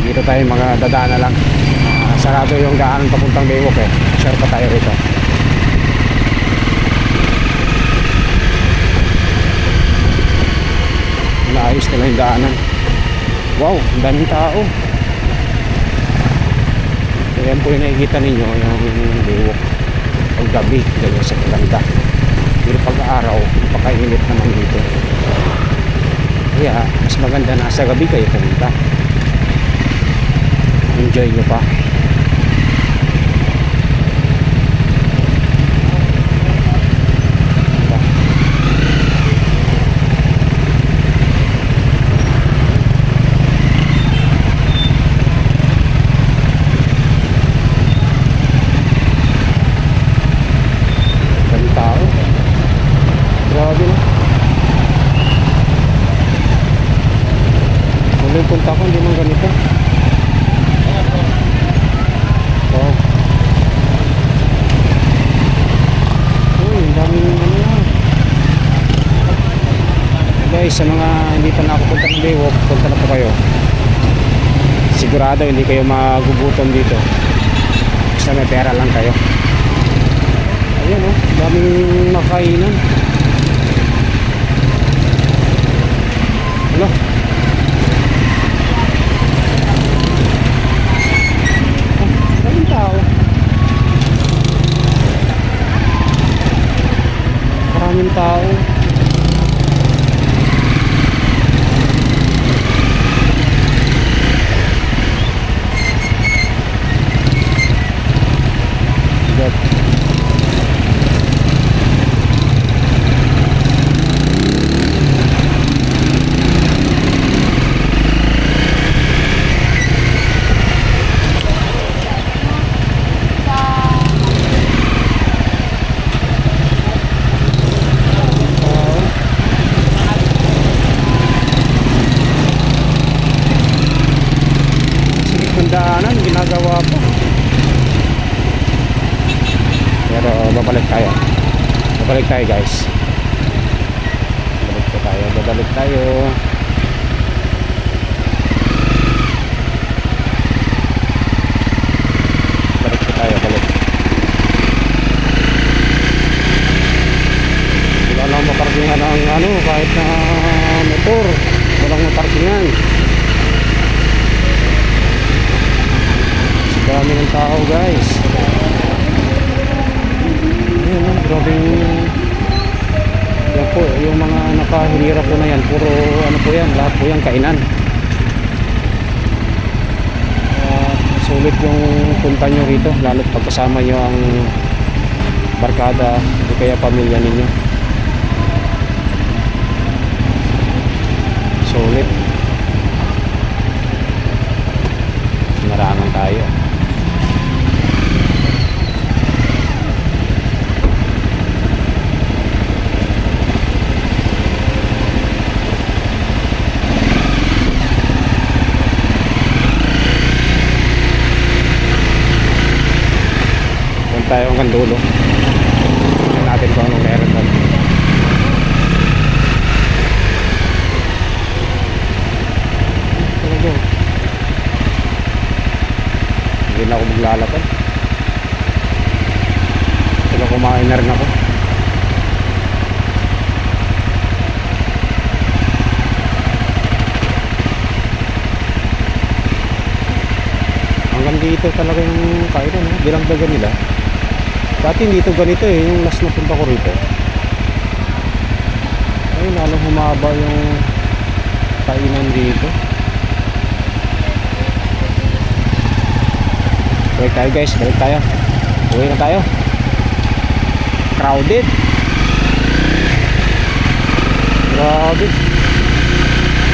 Dito tayo mga dadaan na lang. Sarado yung daan papuntang Baywalk eh. Share pa tayo rito. Naayos nila yung daanan. Wow, ang daming tao. Ayan po yung nakikita ninyo yung Baywalk. Pag gabi, ganyan sa kalanda. Pero pag araw, napakainit naman dito. Kaya mas maganda na sa gabi kayo pumunta. Enjoy nyo pa. Daming tao. Grabe na. Muli punta ko, hindi man ganito. Wow. Uy, ang daming ano na. Guys, sa mga hindi pa nakapunta ng Baywalk, punta na po kayo. Sigurado hindi kayo magugutom dito. Basta may pera lang kayo. Ayan o, daming makainan. Ano? Daming tao. Maraming tao. Bigat. Daanan ginagawa pa, pero babalik tayo guys. Babalik tayo. Balik. Wala lang maparkingan ang ano, kahit na motor walang maparkingan. Dami ng tao guys. Ayan, grabe. Yan po, yung mga nakahirap po na yan, puro ano po yan, lahat po yan kainan. Sulit yung punta nyo rito, lalo't pagkasama nyo ang barkada o kaya pamilya ninyo. Sulit. Marangan tayo. Tayo hanggang dulo. Tingnan natin kung anong meron doon. Talaga. Hindi na ako maglalakad. Saka kumain na rin ako. Hanggang dito talaga yung kainan, dinagdagan nila. Dati dito ganito yung last na punta ko rito. Ay, lalong humaba yung kainan dito. Balik tayo guys, balik tayo. Uwi na tayo. Crowded. Grabe.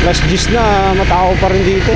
Last gis na, matao pa rin dito.